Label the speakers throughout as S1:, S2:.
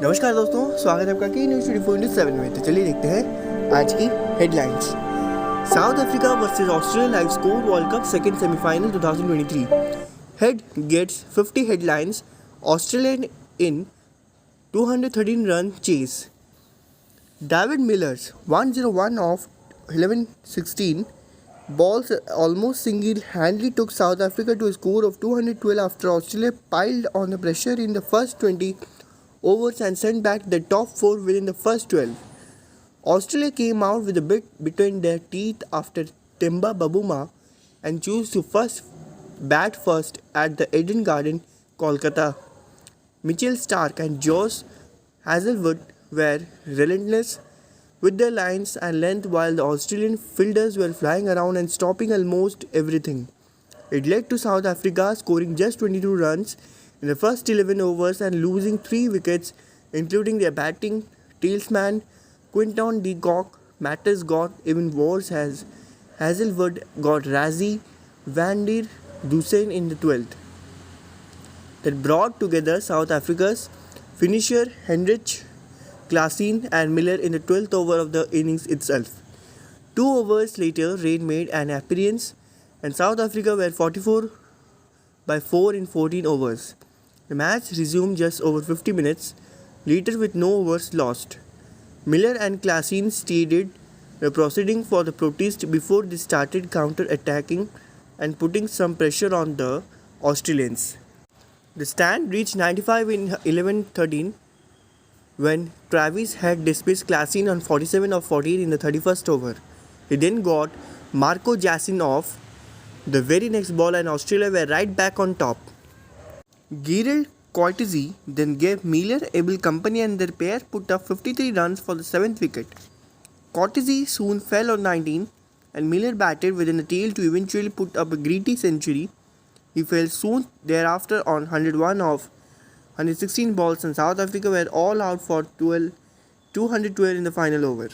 S1: नमस्कार दोस्तों, स्वागत है आपका की न्यूज़ 24/7 में। तो चलिए देखते हैं आज की headlines. South Africa versus Australia live score world cup second semifinal 2023। Head gets 50 headlines, Australian in 213 run chase. David Miller's 101 off 11-16 balls almost single-handedly took South Africa to a score of 212 after Australia piled on the pressure in the first 20 overs and sent back the top 4 within the first 12. Australia came out with a bit between their teeth after Temba Babuma and chose to bat first at the Eden Garden, Kolkata. Mitchell Starc and Josh Hazlewood were relentless with their lines and length while the Australian fielders were flying around and stopping almost everything. It led to South Africa scoring just 22 runs in the first 11 overs and losing 3 wickets, including their batting tailsman Quinton de Kock. Matters got even worse as Hazlewood got Razzie van der Dusen in the 12th. That brought together South Africa's finisher Hendrik Klaasen and Miller in the 12th over of the innings itself. 2 overs later, rain made an appearance and South Africa were 44 by 4 in 14 overs. The match resumed just over 50 minutes later with no overs lost. Miller and Klaasen stated the proceeding for the protest before they started counter-attacking and putting some pressure on the Australians. The stand reached 95 in 11-13 when Travis had dismissed Klaasen on 47 of 14 in the 31st over. He then got Marco Jassin off the very next ball and Australia were right back on top. Gerald Coetzee then gave Miller able company and their pair put up 53 runs for the 7th wicket. Coetzee soon fell on 19 and Miller batted within the tail to eventually put up a gritty century. He fell soon thereafter on 101 of 116 balls and South Africa were all out for 212 in the final over.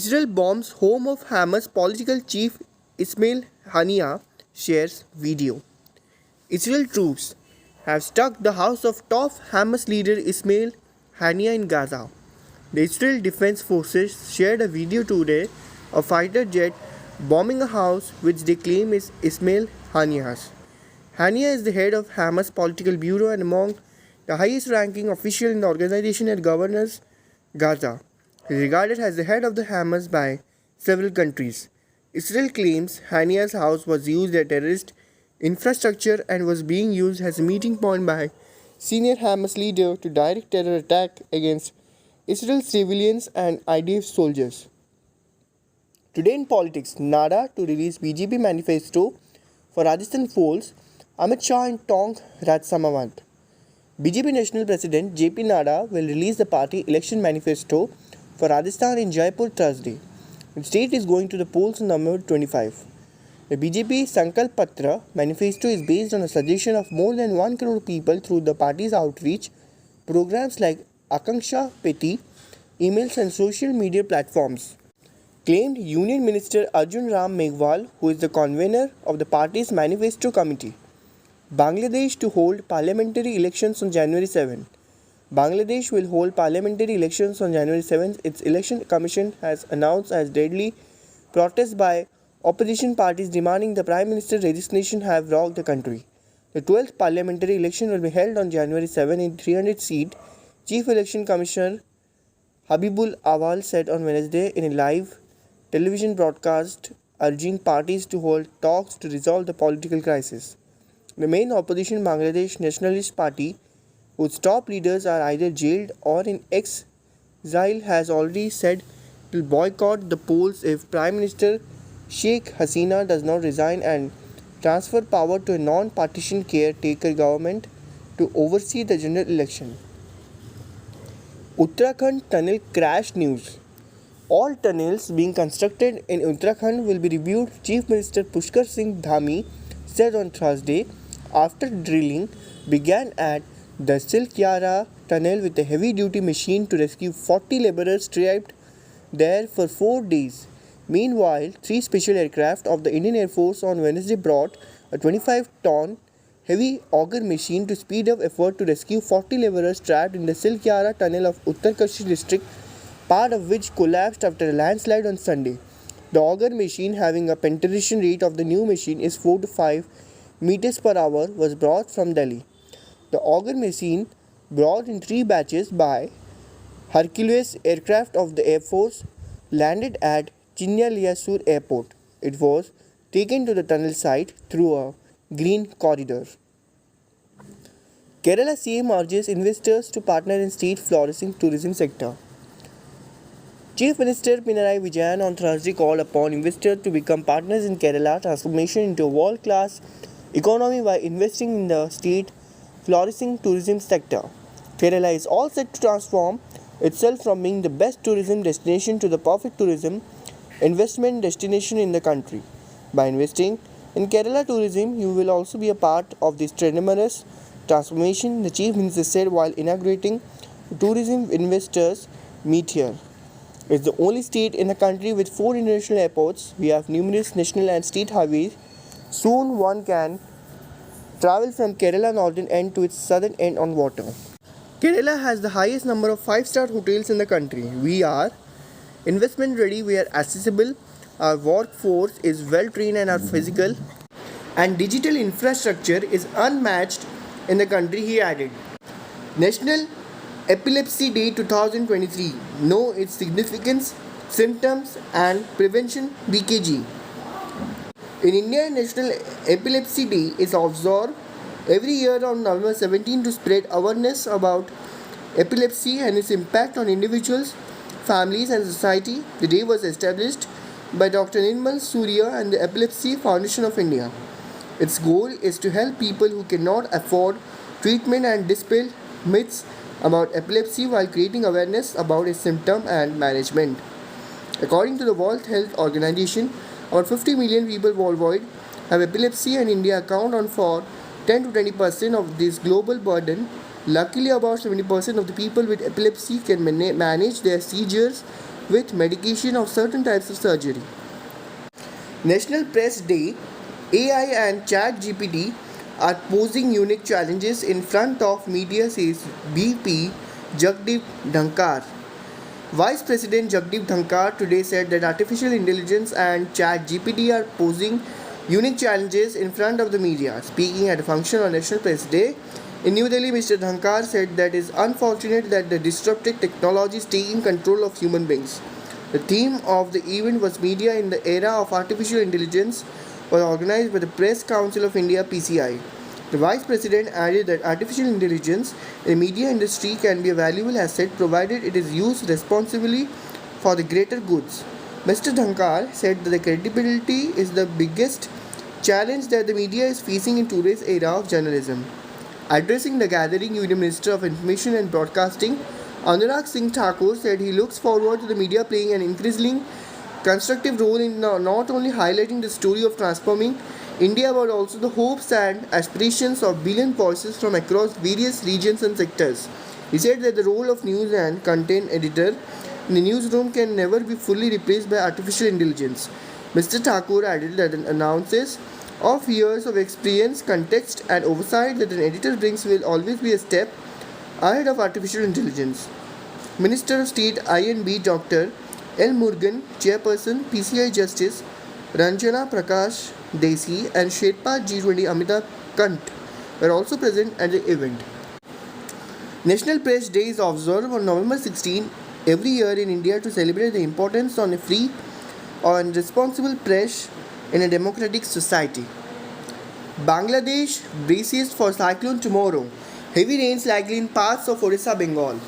S1: Israel bombs home of Hamas political chief Ismail Haniyeh, shares video. Israel troops have struck the house of top Hamas leader Ismail Haniyeh in Gaza. The Israel Defense Forces shared a video today of fighter jet bombing a house which they claim is Ismail Haniyeh's. Haniyeh is the head of Hamas political bureau and among the highest ranking official in the organization and governs Gaza. He is regarded as the head of the Hamas by several countries. Israel claims Haniyeh's house was used as terrorist infrastructure and was being used as a meeting point by senior Hamas leader to direct terror attack against Israel's civilians and IDF soldiers. Today in politics, Nada to release BJP manifesto for Rajasthan polls, Amit Shah and Tong Rajsamawat. BJP National President JP Nada will release the party election manifesto for Rajasthan in Jaipur Thursday. The state is going to the polls on November 25. The BJP Sankalp Patra manifesto is based on a suggestion of more than 1 crore people through the party's outreach programs like Akanksha Peti, emails and social media platforms, claimed Union Minister Arjun Ram Meghwal, who is the convener of the party's manifesto committee. Bangladesh to hold parliamentary elections on January 7. Bangladesh will hold parliamentary elections on January 7th. Its election commission has announced as deadly protests by opposition parties demanding the Prime Minister's resignation have rocked the country. The 12th parliamentary election will be held on January 7 in 300-seat. Chief Election Commissioner Habibul Awal said on Wednesday in a live television broadcast urging parties to hold talks to resolve the political crisis. The main opposition Bangladesh Nationalist Party, whose top leaders are either jailed or in exile, has already said it will boycott the polls if Prime Minister Sheikh Hasina does not resign and transfer power to a non-partisan caretaker government to oversee the general election. Uttarakhand tunnel crash news. All tunnels being constructed in Uttarakhand will be reviewed, Chief Minister Pushkar Singh Dhami said on Thursday after drilling began at the Silkyara tunnel with a heavy-duty machine to rescue 40 laborers trapped there for 4 days. Meanwhile, 3 special aircraft of the Indian Air Force on Wednesday brought a 25-ton heavy auger machine to speed up effort to rescue 40 laborers trapped in the Silkyara tunnel of Uttarkashi district, part of which collapsed after a landslide on Sunday. The auger machine, having a penetration rate of the new machine is 4 to 5 meters per hour, was brought from Delhi. The auger machine, brought in 3 batches by Hercules aircraft of the Air Force, landed at Chinnaliasur Airport. It was taken to the tunnel site through a green corridor. Kerala CM urges investors to partner in state flourishing tourism sector. Chief Minister Pinarayi Vijayan on Thursday called upon investors to become partners in Kerala transformation into a world-class economy by investing in the state flourishing tourism sector. Kerala is all set to transform itself from being the best tourism destination to the perfect tourism investment destination in the country. By investing in Kerala tourism, you will also be a part of this tremendous transformation, the Chief Minister said while inaugurating tourism investors meet here. It's the only state in the country with 4 international airports. We have numerous national and state highways. Soon one can travel from Kerala northern end to its southern end on water. Kerala has the highest number of 5-star hotels in the country. We are investment ready, we are accessible, our workforce is well trained and our physical and digital infrastructure is unmatched in the country, he added. National Epilepsy Day 2023. Know its significance, symptoms and prevention BKG. In India, National Epilepsy Day is observed every year on November 17 to spread awareness about epilepsy and its impact on individuals, families and society. The day was established by Dr. Nirmal Surya and the Epilepsy Foundation of India. Its goal is to help people who cannot afford treatment and dispel myths about epilepsy while creating awareness about its symptom and management. According to the World Health Organization, about 50 million people worldwide have epilepsy and India account for 10 to 20% of this global burden. Luckily, about 70% of the people with epilepsy can manage their seizures with medication or certain types of surgery. National Press Day. AI and Chat GPT are posing unique challenges in front of media, says BP Jagdeep Dhankar. Vice President Jagdeep Dhankar today said that artificial intelligence and Chat GPT are posing unique challenges in front of the media. Speaking at a function on National Press Day in New Delhi, Mr. Dhankar said that it is unfortunate that the disruptive technology is taking control of human beings. The theme of the event was Media in the Era of Artificial Intelligence, was organized by the Press Council of India (PCI). The Vice President added that artificial intelligence in the media industry can be a valuable asset provided it is used responsibly for the greater goods. Mr. Dhankar said that the credibility is the biggest challenge that the media is facing in today's era of journalism. Addressing the gathering, Union Minister of Information and Broadcasting Anurag Singh Thakur said he looks forward to the media playing an increasingly constructive role in not only highlighting the story of transforming India but also the hopes and aspirations of billion voices from across various regions and sectors. He said that the role of news and content editor in the newsroom can never be fully replaced by artificial intelligence. Mr. Thakur added that an analysis of years of experience, context and oversight that an editor brings will always be a step ahead of artificial intelligence. Minister of State INB Dr. L. Murugan, Chairperson PCI Justice Ranjana Prakash Desi and Sherpa G20 Amitabh Kant were also present at the event. National Press Day is observed on November 16 every year in India to celebrate the importance of a free and responsible press in a democratic society. Bangladesh braces for cyclone tomorrow. Heavy rains likely in parts of Odisha, Bengal.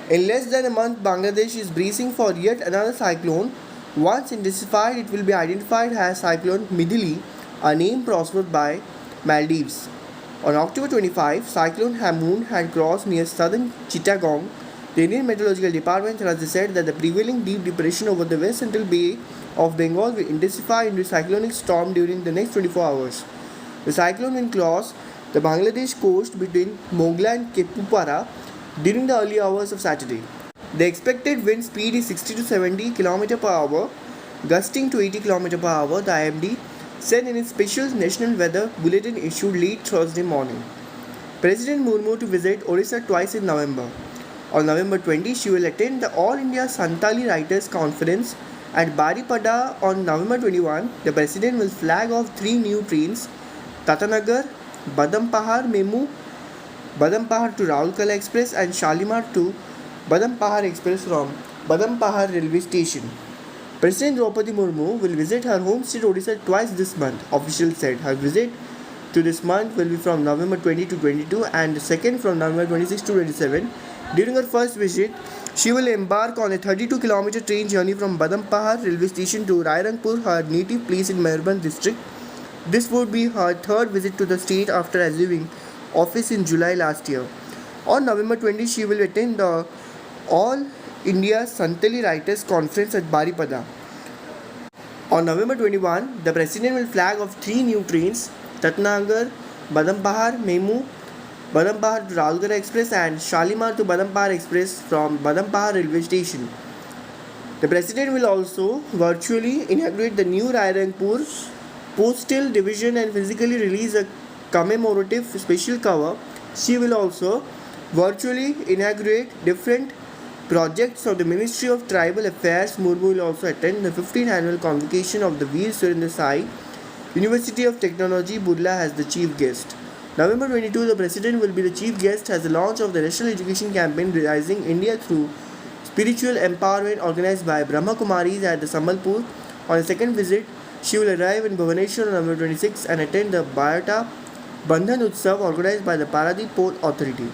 S1: In less than a month, Bangladesh is bracing for yet another cyclone. Once intensified, it will be identified as Cyclone Midili, a name prospered by Maldives. On October 25, Cyclone Hamoon had crossed near southern Chittagong. The Indian Meteorological Department has said that the prevailing deep depression over the West Central Bay of Bengal will intensify into a cyclonic storm during the next 24 hours. The cyclone will cross the Bangladesh coast between Mogla and Kepupara during the early hours of Saturday. The expected wind speed is 60 to 70 km per hour, gusting to 80 km per hour. The IMD said in its special national weather bulletin issued late Thursday morning. President Murmu to visit Odisha twice in November. On November 20, she will attend the All India Santali Writers Conference at Baripada. On November 21, the President will flag off 3 new trains, Tatanagar, Badampahar Memu, Badampahar to Raulkala Express and Shalimar to Badampahar Express from Badampahar Railway Station. President Draupadi Murmu will visit her home state Odisha twice this month, officials said. Her visit to this month will be from November 20 to 22 and the second from November 26 to 27. During her first visit, she will embark on a 32-kilometer train journey from Badampahar railway station to Rairangpur, her native place in Mayurbhanj district. This would be her third visit to the state after assuming office in July last year. On November 20, she will attend the All India Santali Writers Conference at Baripada. On November 21, the President will flag off 3 new trains, Tatnagar, Badampahar Memu, Badampahar to Raulkala Express and Shalimar to Badampahar Express from Badampahar railway station. The President will also virtually inaugurate the new Rairangpur Postal Division and physically release a commemorative special cover. She will also virtually inaugurate different projects of the Ministry of Tribal Affairs. Murmu will also attend the 15th annual convocation of the Veer Surendra Sai University of Technology, Burla, as the chief guest. November 22, the President will be the chief guest as the launch of the National Education Campaign Realizing India Through Spiritual Empowerment organized by Brahma Kumaris at the Sambalpur. On a second visit, she will arrive in Bhubaneswar on November 26 and attend the Bayata Bandhan Utsav organized by the Paradip Port Authority.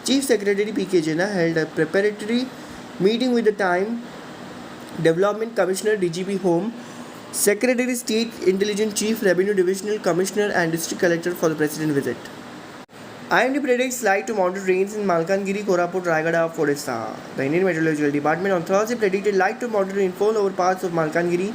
S1: Chief Secretary P.K. Jena held a preparatory meeting with the Time Development Commissioner, DGP Home, Secretary State Intelligence Chief, Revenue Divisional Commissioner and District Collector for the President visit. IMD predicts light to moderate rains in Malkangiri, Koraput, Raigada of Odisha. The Indian Meteorological Department on Thursday predicted light to moderate rainfall over parts of Malkangiri,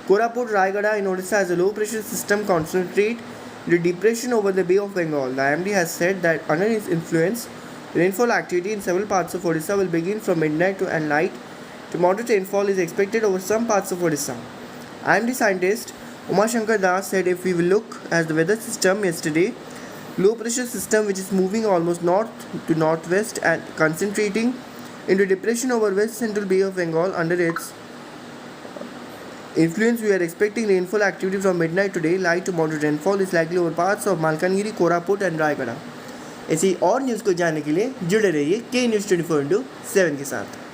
S1: Koraput, Raigada in Odisha as a low pressure system concentrate the depression over the Bay of Bengal. The IMD has said that under its influence, rainfall activity in several parts of Odisha will begin from midnight and light to moderate rainfall is expected over some parts of Odisha. IMD scientist Uma Shankar Das said if we will look at the weather system yesterday, low pressure system which is moving almost north to northwest and concentrating into depression over West Central Bay of Bengal. Under its influence, we are expecting rainfall activity from midnight today. Light to moderate rainfall is likely over parts of Malkangiri, Koraput and Raigada. ऐसी और news को जानने के लिए जुड़े रहिए के news 24/7 के साथ.